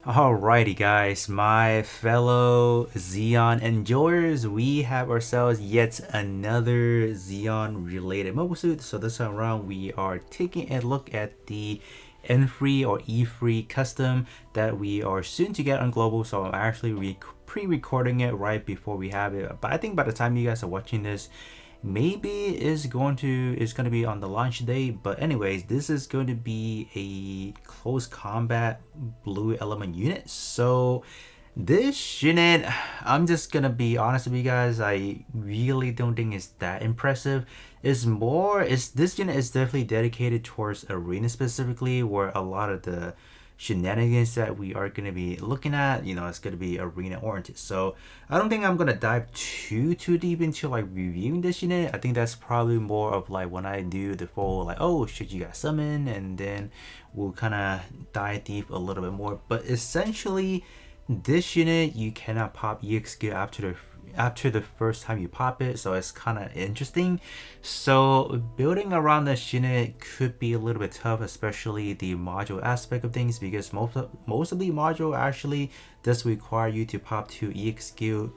Alrighty guys, my fellow Xeon enjoyers, we have ourselves yet another Xeon related mobile suit. So this time around we are taking a look at the N3 or E3 custom that we are soon to get on global. So I'm actually pre-recording it right before we have it. But I think by the time you guys are watching this, maybe is going to be on the launch day. But anyways, this is going to be a close combat blue element unit. So this unit, I'm just gonna be honest with you guys, I really don't think it's that impressive. This unit is definitely dedicated towards arena specifically, where a lot of the shenanigans that we are going to be looking at, it's going to be arena oriented. So I don't think I'm going to dive too deep into like reviewing this unit. I think that's probably more of like when I do the full like, oh, should you guys summon, and then we'll kind of dive deep a little bit more. But essentially this unit, you cannot pop EXQ after the first time you pop it, so it's kind of interesting. So building around this unit could be a little bit tough, especially the module aspect of things, because most of the module actually does require you to pop 2 EXQ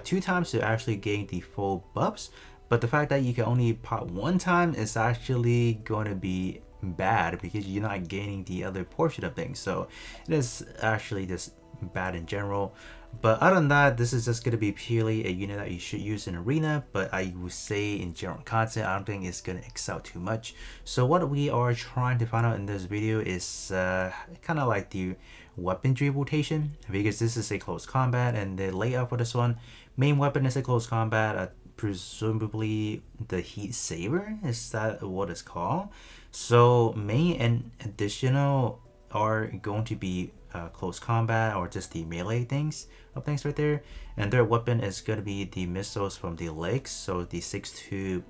2 times to actually gain the full buffs. But the fact that you can only pop 1 time is actually going to be bad because you're not gaining the other portion of things. So it is actually just bad in general. But other than that, this is just going to be purely a unit that you should use in arena, but I would say in general content, I don't think it's going to excel too much. So what we are trying to find out in this video is kind of like the weaponry rotation, because this is a close combat, and the layout for this one, main weapon is a close combat, presumably the heat saber, is that what it's called? So main and additional are going to be close combat or just the melee things right there, and their weapon is going to be the missiles from the legs, so the 6-2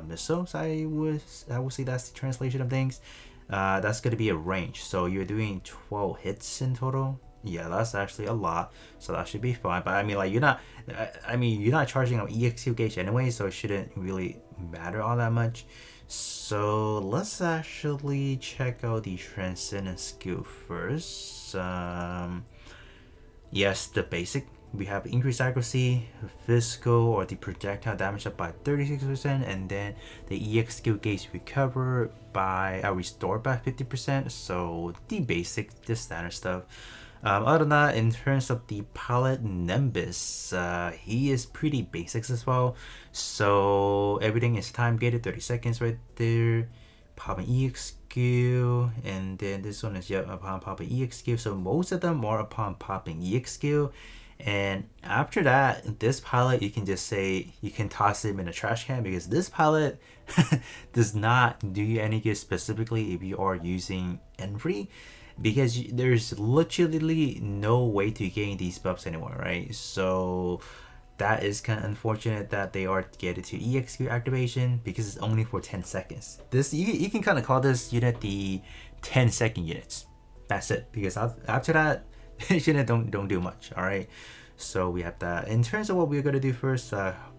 missiles. I would say that's the translation of things. That's going to be a range, so you're doing 12 hits in total. Yeah, that's actually a lot, so that should be fine. But I mean, like, you're not charging an EXQ gauge anyway, so it shouldn't really matter all that much. So let's actually check out the Transcendence skill first. Yes, the basic. We have increased accuracy, physical or the projectile damage up by 36%, and then the EX skill gauge recover by restored by 50%. So the basic, the standard stuff. Other than that, in terms of the pilot Nimbus, he is pretty basics as well. So everything is time gated, 30 seconds right there. Popping EXQ, and then this one is upon popping EXQ. So most of them are upon popping EXQ. And after that, this pilot, you can just say, you can toss him in a trash can, because this pilot does not do you any good specifically if you are using N3, because there's literally no way to gain these buffs anymore, right? So that is kind of unfortunate that they are gated to EXQ activation, because it's only for 10 seconds. This you can kind of call this unit the 10-second units. That's it, because after that, this unit don't do much. All right, so we have that. In terms of what we're gonna do first,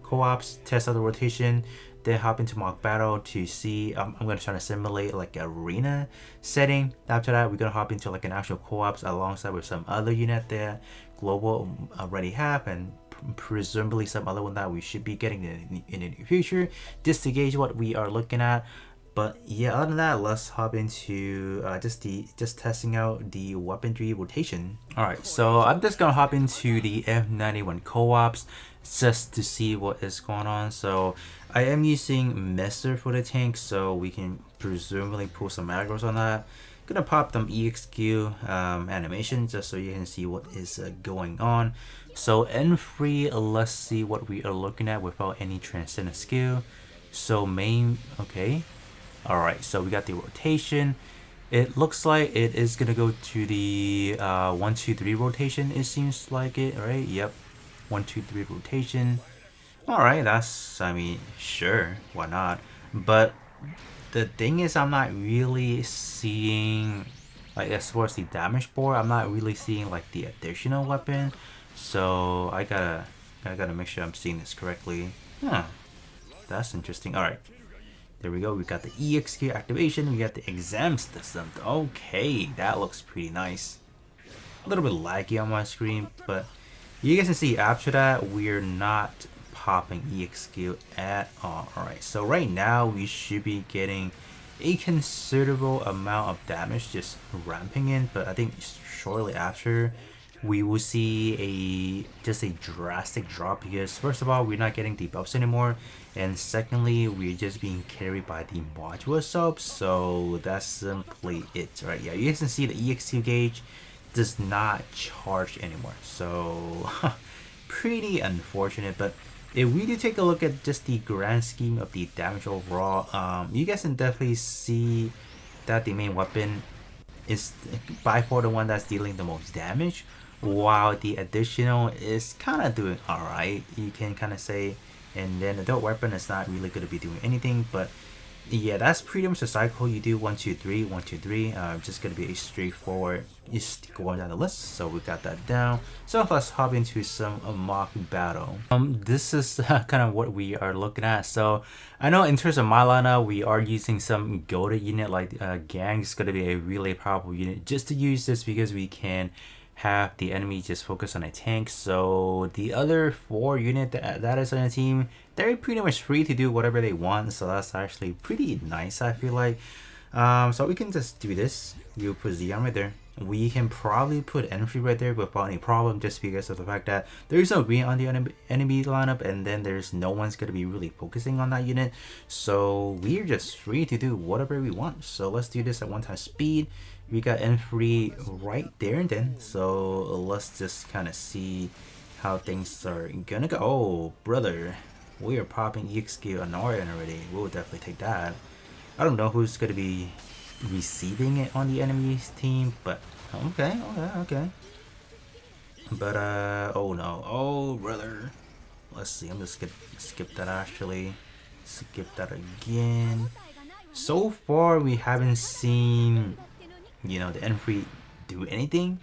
co-ops, test out the rotation, then hop into mock battle to see. I'm gonna try to simulate like an arena setting. After that, we're gonna hop into like an actual co-ops alongside with some other unit there global already have, and presumably some other one that we should be getting in the near future, just to gauge what we are looking at. But yeah, other than that, let's hop into just testing out the weaponry rotation. Alright, so I'm just gonna hop into the F91 co-ops just to see what is going on. So I am using Messer for the tank, so we can presumably pull some aggros on that. Gonna pop them EXQ animation just so you can see what is going on. So N3, let's see what we are looking at without any transcendent skill. So main, okay. Alright, so we got the rotation. It looks like it is gonna go to the 1-2-3 rotation, it seems like it, right? Yep, 1-2-3 rotation. Alright, that's, I mean, sure, why not? But the thing is, I'm not really seeing, like, as far as the damage board, I'm not really seeing like the additional weapon. So I gotta make sure I'm seeing this correctly. Huh, that's interesting. Alright, there we go. We got the EXQ activation. We got the exam system. Okay, that looks pretty nice. a little bit laggy on my screen, but you guys can see after that we're not popping EXQ at all. Alright, so right now we should be getting a considerable amount of damage just ramping in, but I think shortly after we will see just a drastic drop because first of all we're not getting debuffs anymore, and secondly we're just being carried by the module sub, so that's simply it. Right, yeah, you guys can see the EXQ gauge does not charge anymore, so pretty unfortunate. But if we do take a look at just the grand scheme of the damage overall, you guys can definitely see that the main weapon is by far the one that's dealing the most damage, while the additional is kind of doing alright, you can kind of say, and then the adult weapon is not really going to be doing anything. But yeah, that's pretty much the cycle. You do 1 2 3 1 2 3, just gonna be a straightforward just going down the list. So we got that down, so let's hop into some mock battle. This is kind of what we are looking at. So I know in terms of my lineup we are using some goaded unit like gang is gonna be a really powerful unit just to use this because we can have the enemy just focus on a tank. So the other 4 unit that is on the team, they're pretty much free to do whatever they want, so that's actually pretty nice, I feel like. So we can just do this. You put Xeon right there. We can probably put Efreet right there without any problem, just because of the fact that there's no green on the enemy lineup, and then there's no one's going to be really focusing on that unit, so we're just free to do whatever we want. So let's do this at 1 time speed. We got Efreet right there and then, so let's just kind of see how things are gonna go. Oh brother, we are popping EXQ on our end already. We'll definitely take that. I don't know who's gonna be receiving it on the enemy's team, but okay. But oh no, oh brother. Let's see, I'm just gonna skip that actually. Skip that again. So far we haven't seen, you know, the Efreet do anything.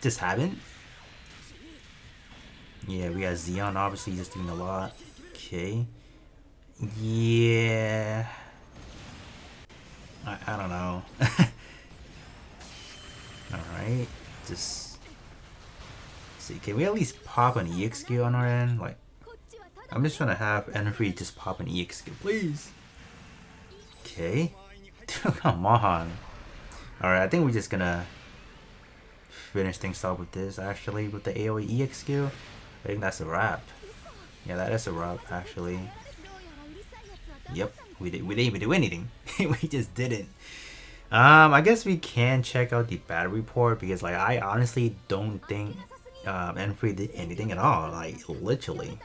Just haven't. Yeah, we got Xeon obviously just doing a lot. Okay. Yeah. I don't know. Alright. Just see, can we at least pop an EXQ on our end? Like, I'm just trying to have Efreet just pop an EXQ, please. Okay. Come on. Alright, I think we're just gonna finish things off with this actually, with the AoE EXQ. I think that's a wrap. Yeah, that is a wrap actually. Yep, we didn't even do anything. We just didn't. I guess we can check out the battle report because like I honestly don't think Efreet did anything at all, like literally.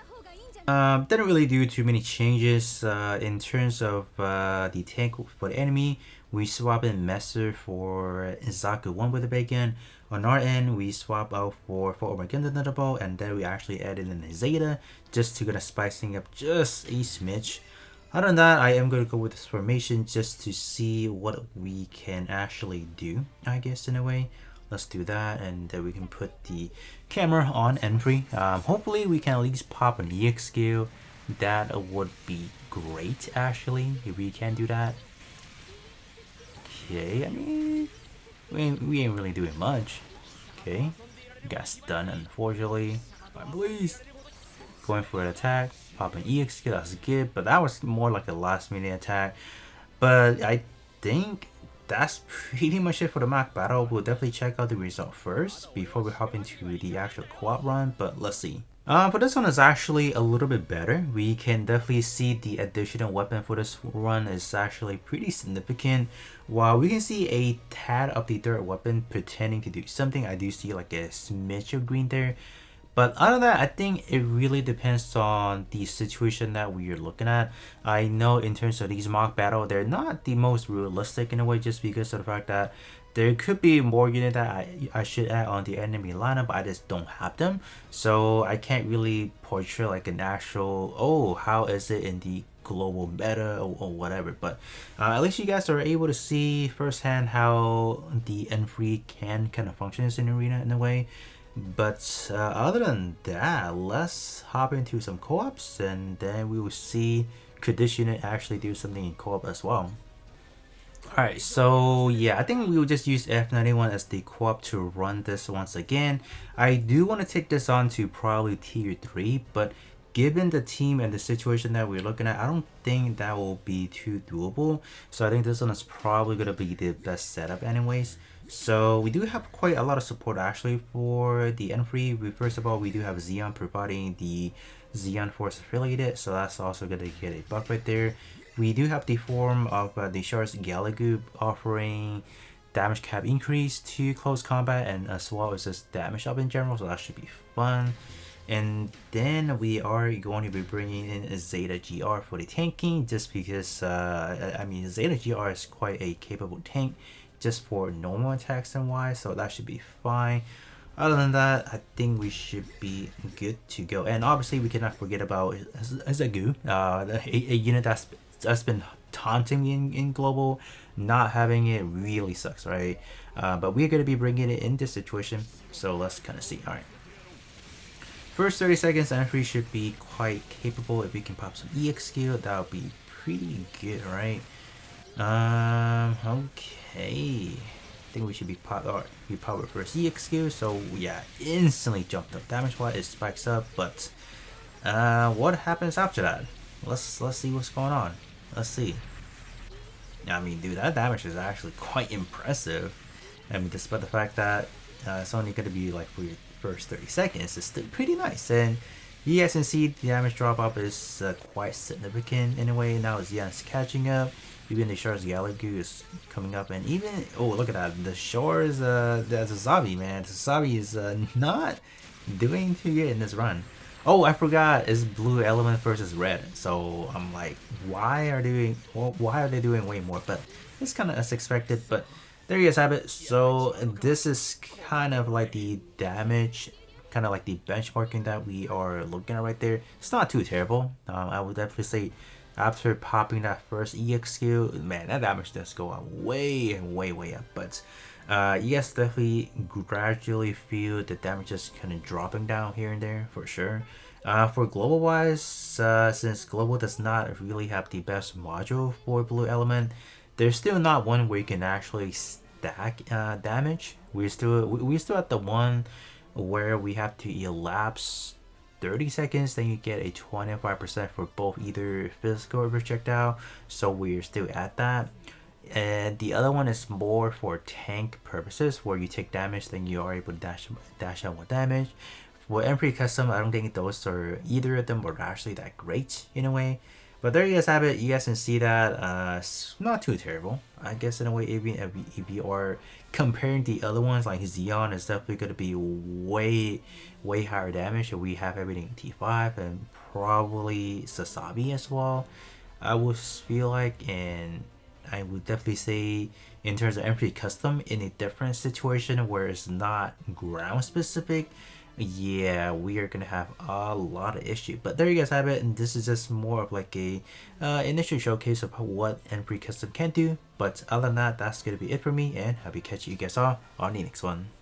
Didn't really do too many changes in terms of the tank for the enemy. We swap in Messer for Zaku 1 with the bacon. On our end, we swap out for Gundam Thunderbolt, and then we actually added in a Zeta just to get a spicing up just a smidge. Other than that, I am going to go with this formation just to see what we can actually do, I guess, in a way. Let's do that, and then we can put the camera on Efreet. Hopefully we can at least pop an EXQ. That would be great actually, if we can do that. Okay, I mean, we ain't really doing much. Okay, got stunned unfortunately. But please, going for an attack, pop an EXQ, that's good, but that was more like a last minute attack. But I think that's pretty much it for the mock battle. We'll definitely check out the result first before we hop into the actual co-op run, but let's see. For this one is actually a little bit better. We can definitely see the additional weapon for this run is actually pretty significant. While we can see a tad of the third weapon pretending to do something, I do see like a smidge of green there. But other than that, I think it really depends on the situation that we are looking at. I know in terms of these mock battle, they're not the most realistic in a way, just because of the fact that there could be more units that I should add on the enemy lineup, but I just don't have them. So I can't really portray like an actual, oh, how is it in the global meta or whatever. But at least you guys are able to see firsthand how the Efreet can kind of function in arena in a way. But other than that, let's hop into some co-ops, and then we will see could this unit actually do something in co-op as well. Alright, so yeah, I think we will just use F91 as the co-op to run this once again. I do want to take this on to probably tier 3, but given the team and the situation that we're looking at, I don't think that will be too doable. So I think this one is probably going to be the best setup anyways. So we do have quite a lot of support actually for the N3. First of all, we do have Xeon providing the Xeon Force affiliated, so that's also going to get a buff right there. We do have the form of the Shards Galagoop offering damage cap increase to close combat, and as well as just damage up in general, so that should be fun. And then we are going to be bringing in a Zeta GR for the tanking, just because I mean Zeta GR is quite a capable tank just for normal attacks and wise, so that should be fine. Other than that, I think we should be good to go. And obviously, we cannot forget about Zagu, a unit that's been taunting me in global. Not having it really sucks, right? But we're gonna be bringing it in this situation, so let's kind of see. All right. First 30 seconds, entry should be quite capable. If we can pop some EX skill, that would be pretty good, right? Okay. I think we should be powered first EX skill, so yeah, instantly jumped up damage wise. It spikes up, but what happens after that? Let's see what's going on. Let's see. I mean, dude, that damage is actually quite impressive. I mean, despite the fact that it's only going to be like for your first 30 seconds, it's still pretty nice. And you guys can see the damage drop off is quite significant in a way. Now Xian's catching up. Even the Shards Galagu is coming up, and even look at that, the Shores the Zabi, man, the Zabi is not doing too good in this run. Oh, I forgot, it's blue element versus red, so I'm like, why are they doing way more? But it's kind of as expected. But there you guys have it. So this is kind of like the damage, kind of like the benchmarking that we are looking at right there. It's not too terrible. I would definitely say after popping that first EX skill, man, that damage does go up way up. But yes, definitely gradually feel the damage just kind of dropping down here and there for sure. For global wise, since global does not really have the best module for blue element, there's still not one where you can actually stack damage. We're still at the one where we have to elapse 30 seconds, then you get a 25% for both either physical or projectile, so we're still at that. And the other one is more for tank purposes, where you take damage, then you are able to dash out more damage. For Efreet Custom, I don't think those are, either of them are actually that great in a way. But there you guys have it. You guys can see that it's not too terrible, I guess, in a way. Even if you are comparing the other ones, like Xeon is definitely going to be way higher damage. We have everything T5 and probably Sasabi as well, I would feel like. And I would definitely say in terms of Efreet Custom, in a different situation where it's not ground specific, yeah, we are gonna have a lot of issue. But there you guys have it, and this is just more of like a initial showcase of what Efreet Custom can do. But other than that, that's gonna be it for me, and I'll be catching you guys all on the next one.